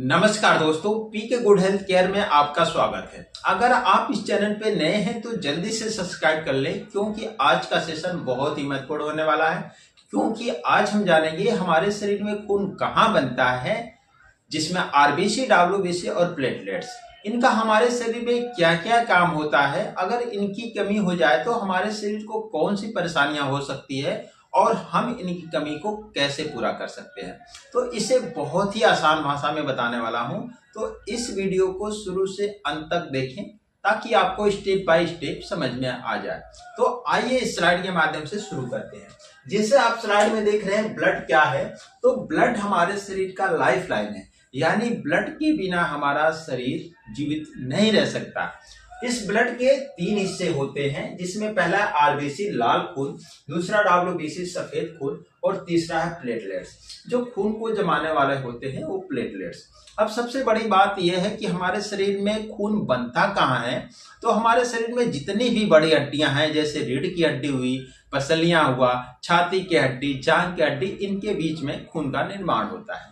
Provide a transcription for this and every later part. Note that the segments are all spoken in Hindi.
नमस्कार दोस्तों, पी के गुड हेल्थ केयर में आपका स्वागत है। अगर आप इस चैनल पे नए हैं तो जल्दी से सब्सक्राइब कर लें, क्योंकि आज का सेशन बहुत ही महत्वपूर्ण होने वाला है। क्योंकि आज हम जानेंगे हमारे शरीर में खून कहाँ बनता है, जिसमें आरबीसी, डब्ल्यूबीसी और प्लेटलेट्स, इनका हमारे शरीर में क्या क्या काम होता है। अगर इनकी कमी हो जाए तो हमारे शरीर को कौन सी परेशानियां हो सकती है और हम इनकी कमी को कैसे पूरा कर सकते हैं, तो इसे बहुत ही आसान भाषा में बताने वाला हूं। तो इस वीडियो को शुरू से अंत तक देखें ताकि आपको स्टेप बाय स्टेप समझ में आ जाए। तो आइए इस स्लाइड के माध्यम से शुरू करते हैं। जैसे आप स्लाइड में देख रहे हैं, ब्लड क्या है, तो ब्लड हमारे शरीर का लाइफ लाइन है, यानी ब्लड के बिना हमारा शरीर जीवित नहीं रह सकता। इस ब्लड के 3 हिस्से होते हैं, जिसमें पहला आरबीसी लाल खून, दूसरा डब्ल्यूबीसी सफेद खून और तीसरा है प्लेटलेट्स। जो खून को जमाने वाले होते हैं वो प्लेटलेट्स। अब सबसे बड़ी बात यह है कि हमारे शरीर में खून बनता कहाँ है। तो हमारे शरीर में जितनी भी बड़ी हड्डियां हैं, जैसे रीढ़ की हड्डी हुई, पसलियां हुआ, छाती की हड्डी, जांघ की हड्डी, इनके बीच में खून का निर्माण होता है।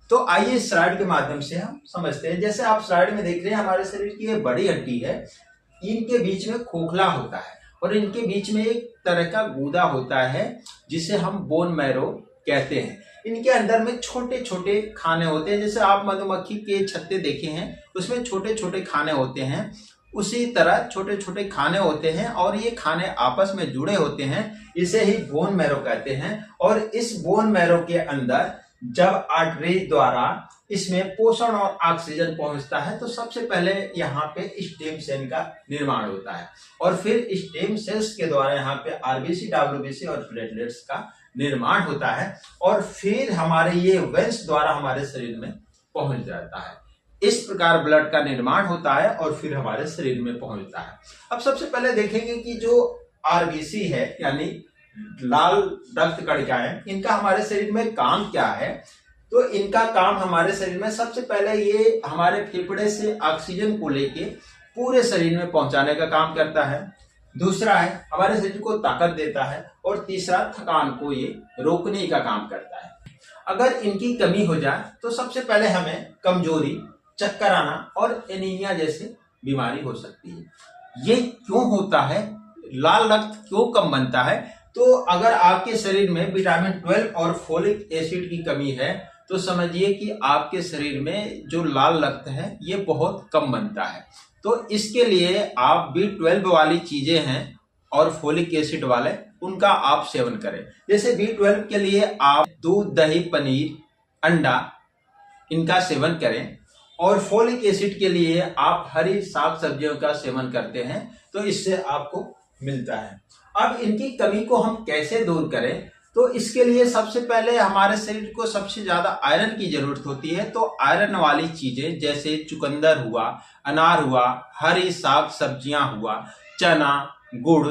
तो आइए इस स्लाइड के माध्यम से हम समझते हैं। जैसे आप स्लाइड में देख रहे हैं, हमारे शरीर की ये बड़ी हड्डी है, इनके बीच में खोखला होता है और इनके बीच में एक तरह का गूदा होता है जिसे हम बोन मैरो कहते हैं। इनके अंदर में छोटे छोटे खाने होते हैं, जैसे आप मधुमक्खी के छत्ते देखे हैं, उसमें छोटे छोटे खाने होते हैं, उसी तरह छोटे छोटे खाने होते हैं और ये खाने आपस में जुड़े होते हैं, इसे ही बोन मैरो कहते हैं। और इस बोन मैरो के अंदर जब आर्टरी द्वारा इसमें पोषण और ऑक्सीजन पहुंचता है तो सबसे पहले यहाँ पे स्टेम सेल का निर्माण होता है और फिर स्टेम सेल्स के द्वारा यहाँ पे आरबीसी, डब्ल्यूबीसी और प्लेटलेट्स का निर्माण होता है और फिर हमारे ये वेंस द्वारा हमारे शरीर में पहुंच जाता है। इस प्रकार ब्लड का निर्माण होता है और फिर हमारे शरीर में पहुंचता है। अब सबसे पहले देखेंगे कि जो आरबीसी है, यानी लाल रक्त कणिकाएं, इनका हमारे शरीर में काम क्या है। तो इनका काम हमारे शरीर में सबसे पहले ये हमारे फेफड़े से ऑक्सीजन को लेके पूरे शरीर में पहुंचाने का काम करता है। दूसरा है हमारे शरीर को ताकत देता है और तीसरा थकान को ये रोकने का काम करता है। अगर इनकी कमी हो जाए तो सबसे पहले हमें कमजोरी, चक्कर आना और एनीमिया जैसी बीमारी हो सकती है। ये क्यों होता है, लाल रक्त क्यों कम बनता है? तो अगर आपके शरीर में विटामिन 12 और फोलिक एसिड की कमी है तो समझिए कि आपके शरीर में जो लाल रक्त है ये बहुत कम बनता है। तो इसके लिए आप B12 वाली चीजें हैं और फोलिक एसिड वाले, उनका आप सेवन करें। जैसे B12 के लिए आप दूध, दही, पनीर, अंडा, इनका सेवन करें और फोलिक एसिड के लिए आप हरी साग सब्जियों का सेवन करते हैं, तो इससे आपको मिलता है। अब इनकी कमी को हम कैसे दूर करें, तो इसके लिए सबसे पहले हमारे शरीर को सबसे ज्यादा आयरन की जरूरत होती है। तो आयरन वाली चीजें जैसे चुकंदर हुआ, अनार हुआ, हरी साग सब्जियां हुआ, चना, गुड़,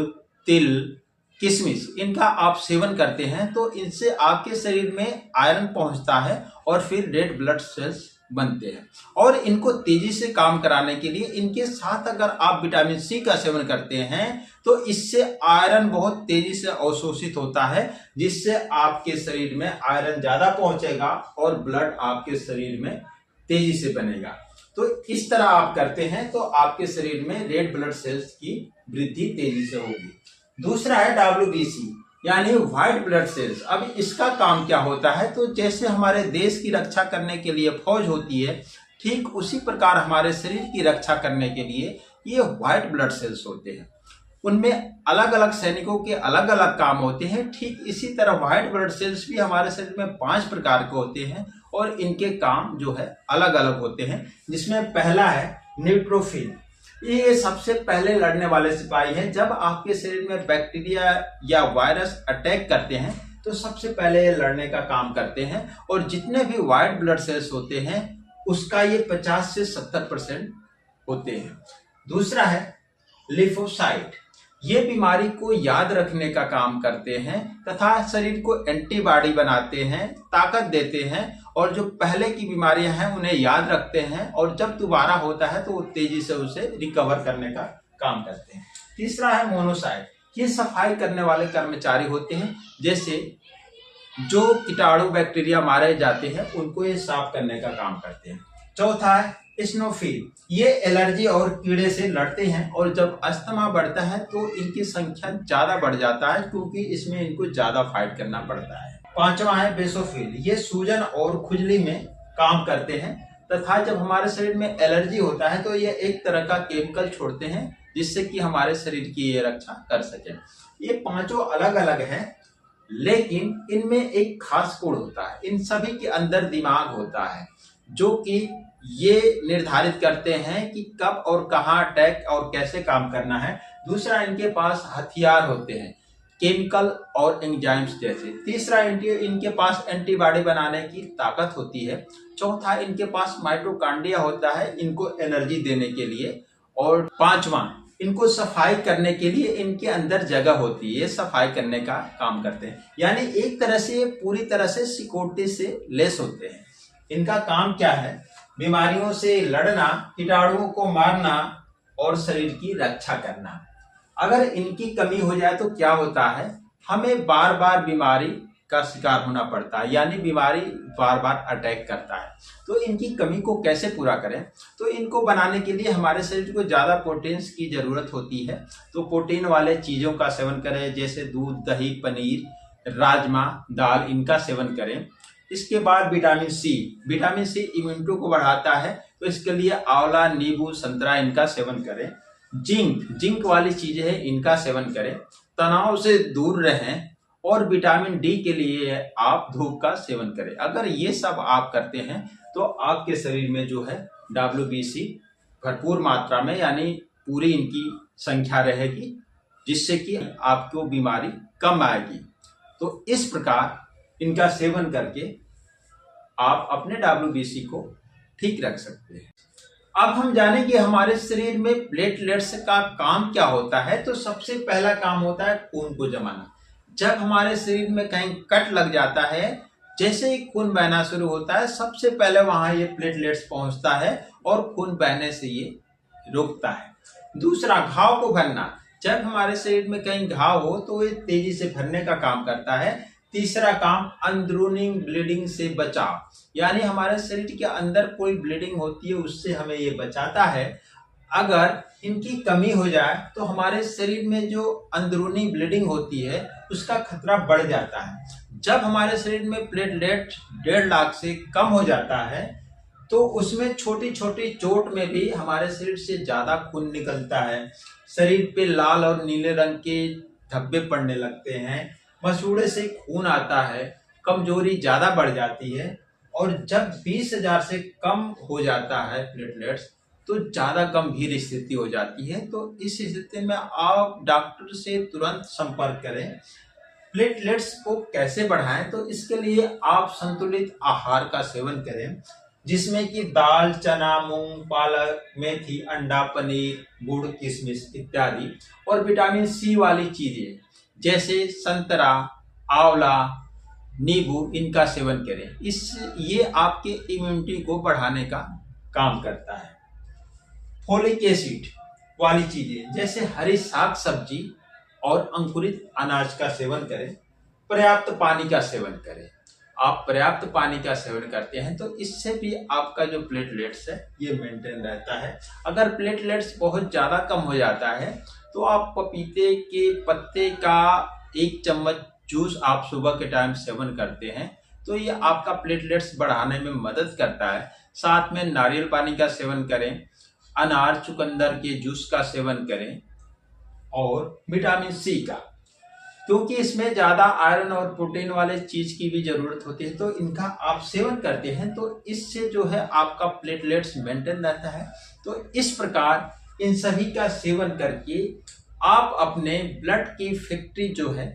तिल, किशमिश, इनका आप सेवन करते हैं तो इनसे आपके शरीर में आयरन पहुंचता है और फिर रेड ब्लड सेल्स बनते हैं। और इनको तेजी से काम कराने के लिए इनके साथ अगर आप विटामिन सी का सेवन करते हैं तो इससे आयरन बहुत तेजी से अवशोषित होता है, जिससे आपके शरीर में आयरन ज्यादा पहुंचेगा और ब्लड आपके शरीर में तेजी से बनेगा। तो इस तरह आप करते हैं तो आपके शरीर में रेड ब्लड सेल्स की वृद्धि तेजी से होगी। दूसरा है डब्ल्यूबीसी, यानी व्हाइट ब्लड सेल्स। अब इसका काम क्या होता है, तो जैसे हमारे देश की रक्षा करने के लिए फौज होती है, ठीक उसी प्रकार हमारे शरीर की रक्षा करने के लिए ये व्हाइट ब्लड सेल्स होते हैं। उनमें अलग अलग सैनिकों के अलग अलग काम होते हैं। ठीक इसी तरह व्हाइट ब्लड सेल्स भी हमारे शरीर में 5 प्रकार के होते हैं और इनके काम जो है अलग अलग होते हैं, जिसमें पहला है न्यूट्रोफिल। ये सबसे पहले लड़ने वाले सिपाही हैं। जब आपके शरीर में बैक्टीरिया या वायरस अटैक करते हैं तो सबसे पहले ये लड़ने का काम करते हैं और जितने भी व्हाइट ब्लड सेल्स होते हैं उसका ये 50 से 70% होते हैं। दूसरा है लिम्फोसाइट। ये बीमारी को याद रखने का काम करते हैं तथा शरीर को एंटीबॉडी बनाते हैं, ताकत देते हैं और जो पहले की बीमारियां हैं उन्हें याद रखते हैं और जब दोबारा होता है तो वो तेजी से उसे रिकवर करने का काम करते हैं। तीसरा है मोनोसाइट। ये सफाई करने वाले कर्मचारी होते हैं, जैसे जो कीटाणु बैक्टीरिया मारे जाते हैं उनको ये साफ करने का काम करते हैं। चौथा है स्नोफिल, ये एलर्जी और कीड़े से लड़ते हैं और जब अस्थमा बढ़ता है तो इनकी संख्या ज्यादा बढ़ जाता है क्योंकि इसमें इनको ज्यादा फाइट करना पड़ता है। पांचवा है बेसोफिल, ये सूजन और खुजली में काम करते हैं तथा जब हमारे शरीर में एलर्जी होता है तो ये एक तरह का केमिकल छोड़ते हैं जिससे कि हमारे शरीर की ये रक्षा कर सके। ये पांचों अलग अलग हैं, लेकिन इनमें एक खास गुण होता है। इन सभी के अंदर दिमाग होता है जो कि ये निर्धारित करते हैं कि कब और कहां अटैक और कैसे काम करना है। दूसरा, इनके पास हथियार होते हैं, केमिकल और एंजाइम्स जैसे। तीसरा, इनके पास एंटीबॉडी बनाने की ताकत होती है। चौथा, इनके पास माइटोकॉन्ड्रिया होता है इनको एनर्जी देने के लिए। और पांचवा, इनको सफाई करने के लिए इनके अंदर जगह होती है, ये सफाई करने का काम करते हैं। यानी एक तरह से पूरी तरह से सिक्योरिटी से लेस होते हैं। इनका काम क्या है? बीमारियों से लड़ना, कीटाणुओं को मारना और शरीर की रक्षा करना। अगर इनकी कमी हो जाए तो क्या होता है, हमें बार बार बीमारी का शिकार होना पड़ता है, यानी बीमारी बार बार अटैक करता है। तो इनकी कमी को कैसे पूरा करें? तो इनको बनाने के लिए हमारे शरीर को ज्यादा प्रोटीन्स की जरूरत होती है। तो प्रोटीन वाले चीजों का सेवन करें, जैसे दूध, दही, पनीर, राजमा, दाल, इनका सेवन करें। इसके बाद विटामिन सी इम्यूनिटी को बढ़ाता है, तो इसके लिए आंवला, नींबू, संतरा, इनका सेवन करें। जिंक वाली चीजें हैं, इनका सेवन करें। तनाव से दूर रहें और विटामिन डी के लिए आप धूप का सेवन करें। अगर ये सब आप करते हैं तो आपके शरीर में जो है WBC भरपूर मात्रा में, यानी पूरी इनकी संख्या रहेगी, जिससे कि आपको बीमारी कम आएगी। तो इस प्रकार इनका सेवन करके आप अपने WBC को ठीक रख सकते हैं। अब हम जानेंगे हमारे शरीर में प्लेटलेट्स का काम क्या होता है। तो सबसे पहला काम होता है खून को जमाना। जब हमारे शरीर में कहीं कट लग जाता है, जैसे ही खून बहना शुरू होता है, सबसे पहले वहां ये प्लेटलेट्स पहुंचता है और खून बहने से ये रोकता है। दूसरा, घाव को भरना। जब हमारे शरीर में कहीं घाव हो तो ये तेजी से भरने का काम करता है। तीसरा काम, अंदरूनी ब्लीडिंग से बचाव, यानी हमारे शरीर के अंदर कोई ब्लीडिंग होती है उससे हमें ये बचाता है। अगर इनकी कमी हो जाए तो हमारे शरीर में जो अंदरूनी ब्लीडिंग होती है उसका खतरा बढ़ जाता है। जब हमारे शरीर में प्लेटलेट 1.5 लाख से कम हो जाता है तो उसमें छोटी छोटी चोट में भी हमारे शरीर से ज्यादा खून निकलता है। शरीर पे लाल और नीले रंग के धब्बे पड़ने लगते हैं, मसूड़े से खून आता है, कमजोरी ज्यादा बढ़ जाती है। और जब 20,000 से कम हो जाता है प्लेटलेट्स तो ज्यादा गंभीर स्थिति हो जाती है। तो इस स्थिति में आप डॉक्टर से तुरंत संपर्क करें। प्लेटलेट्स को कैसे बढ़ाएं? तो इसके लिए आप संतुलित आहार का सेवन करें, जिसमें कि दाल, चना, मूंग, पालक, मेथी, अंडा, पनीर, गुड़, किशमिश इत्यादि, और विटामिन सी वाली चीजें जैसे संतरा, आंवला, नींबू, इनका सेवन करें। ये आपके इम्यूनिटी को बढ़ाने का काम करता है। फोलिक एसिड वाली चीजें जैसे हरी साग सब्जी और अंकुरित अनाज का सेवन करें। पर्याप्त पानी का सेवन करें। आप पर्याप्त पानी का सेवन करते हैं तो इससे भी आपका जो प्लेटलेट्स है ये मेंटेन रहता है। अगर प्लेटलेट्स बहुत ज्यादा कम हो जाता है तो आप पपीते के पत्ते का 1 चम्मच जूस आप सुबह के टाइम सेवन करते हैं तो ये आपका प्लेटलेट्स बढ़ाने में मदद करता है। साथ में नारियल पानी का सेवन करें, अनार, चुकंदर के जूस का सेवन करें और विटामिन सी का, क्योंकि इसमें ज्यादा आयरन और प्रोटीन वाले चीज की भी जरूरत होती है। तो इनका आप सेवन करते हैं तो इससे जो है आपका प्लेटलेट्स मेंटेन रहता है। तो इस प्रकार इन सभी का सेवन करके आप अपने ब्लड की फैक्ट्री जो है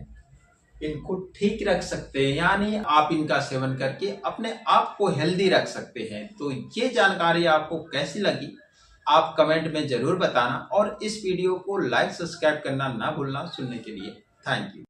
इनको ठीक रख सकते हैं, यानी आप इनका सेवन करके अपने आप को हेल्दी रख सकते हैं। तो ये जानकारी आपको कैसी लगी आप कमेंट में जरूर बताना और इस वीडियो को लाइक, सब्सक्राइब करना ना भूलना। सुनने के लिए थैंक यू।